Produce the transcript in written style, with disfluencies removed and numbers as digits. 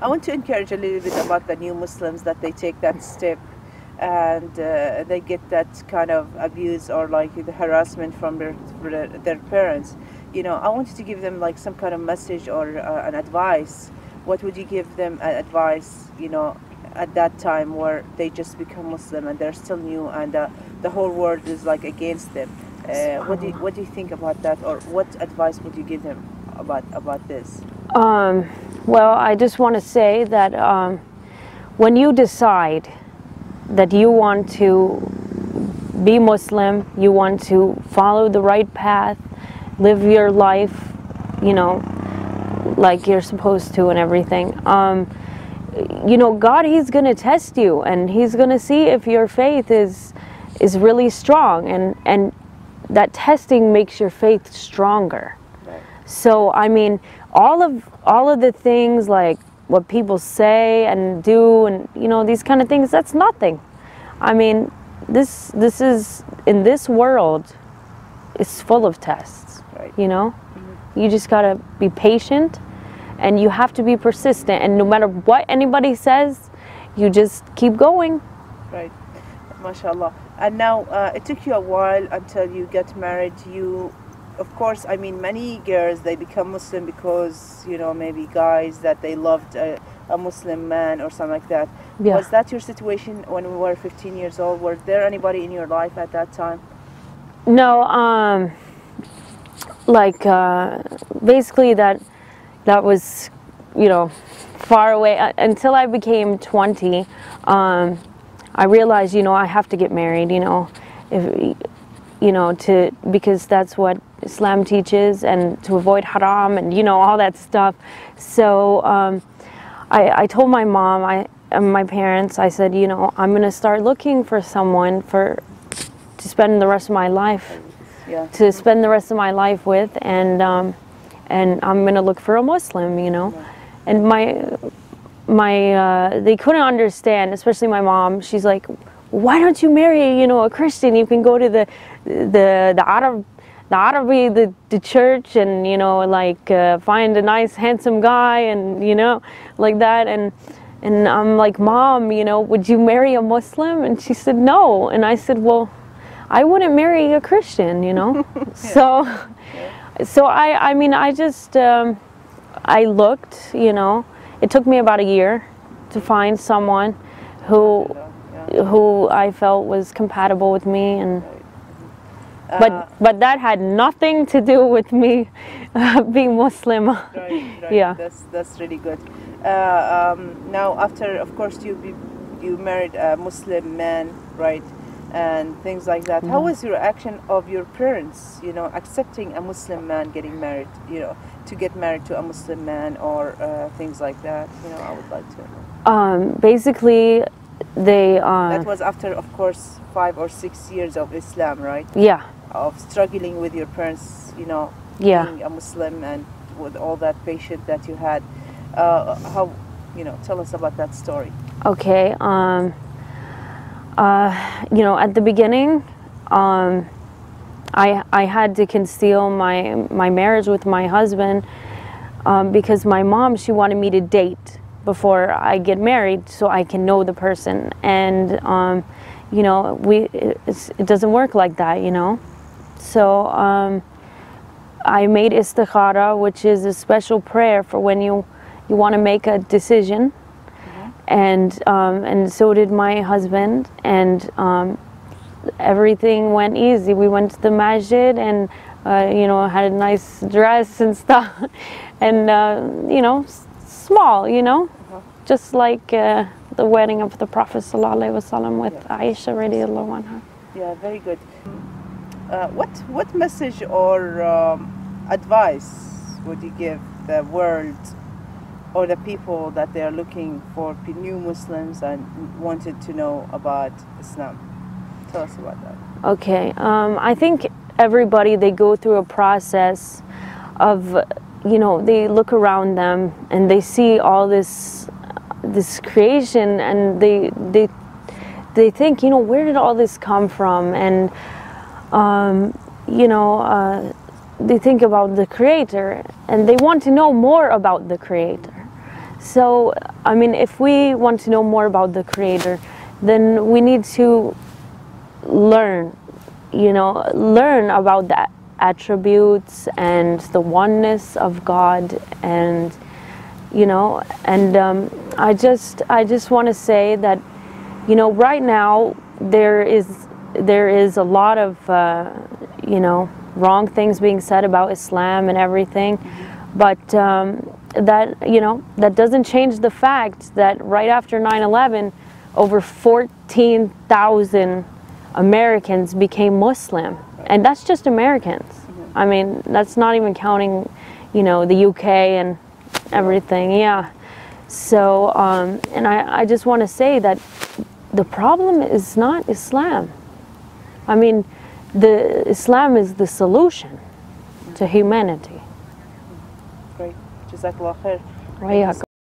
I want to encourage a little bit about the new Muslims that they take that step and they get that kind of abuse or like the harassment from their parents. You know, I wanted to give them like some kind of message or an advice. What would you give them advice, you know, at that time where they just become Muslim and they're still new and the whole world is like against them? What do you think about that, or what advice would you give them about this? Well, I just want to say that when you decide that you want to be Muslim, you want to follow the right path, live your life, you know, like you're supposed to and everything, you know, God, He's going to test you and He's going to see if your faith is really strong, and that testing makes your faith stronger. Right. So, I mean, all of the things like what people say and do and, you know, these kind of things, that's nothing. I mean, this is, in this world, it's full of tests, Right. you know? Mm-hmm. You just got to be patient and you have to be persistent, and no matter what anybody says, you just keep going. Right. MashaAllah. And now it took you a while until you get married. You, of course, I mean, many girls, they become Muslim because, you know, maybe guys that they loved a Muslim man or something like that. Yeah. Was that your situation when we were 15 years old? Was there anybody in your life at that time? No, like basically that was, you know, far away until I became 20. I realized, you know, I have to get married, you know, if, you know, because that's what Islam teaches, and to avoid haram and, you know, all that stuff. So I told my mom and my parents, I said, you know, I'm going to start looking for someone to spend the rest of my life, Yeah. to spend the rest of my life with, and I'm going to look for a Muslim, you know. Yeah. And they couldn't understand, especially my mom. She's like, why don't you marry, you know, a Christian? You can go to the Arabi, the church, and, you know, like find a nice handsome guy, and, you know, like that. And I'm like, Mom, you know, would you marry a Muslim? And she said no. And I said, well, I wouldn't marry a Christian, you know. Yeah. So I mean, I just I looked, you know. It took me about a year to find someone who I felt was compatible with me, and but that had nothing to do with me being Muslim. Right. Yeah. That's really good. Now, after, of course, you married a Muslim man, right, and things like that. How was your reaction of your parents, you know, accepting a Muslim man getting married, you know, to get married to a Muslim man, or things like that? You know, I would like to know. Basically, they. That was after, of course, 5 or 6 years of Islam, right? Yeah. Of struggling with your parents, you know, Yeah. being a Muslim, and with all that patience that you had. How, you know, tell us about that story. Okay. You know, at the beginning, I had to conceal my marriage with my husband because my mom, she wanted me to date before I get married so I can know the person. And you know, it doesn't work like that, you know. So I made istikhara, which is a special prayer for when you want to make a decision. And so did my husband, and everything went easy. We went to the masjid, and you know, had a nice dress and stuff, and you know, small, you know, just like the wedding of the Prophet ﷺ with Aisha radiallahu anha. Yeah, very good. What message or advice would you give the world or the people that they are looking for new Muslims and wanted to know about Islam? Tell us about that. Okay, I think everybody, they go through a process of, you know, they look around them and they see all this creation, and they think, you know, where did all this come from? And you know, they think about the Creator, and they want to know more about the Creator. So, I mean, if we want to know more about the Creator, then we need to learn, learn about the attributes and the oneness of God, and I just want to say that, right now there is a lot of wrong things being said about Islam and everything, but that doesn't change the fact that right after 9/11, over 14,000 Americans became Muslim, and that's just Americans. I mean, that's not even counting, the UK and everything. Yeah. So, and I just want to say that the problem is not Islam. I mean, Islam is the solution to humanity. Great. Jazakallah khair. Right.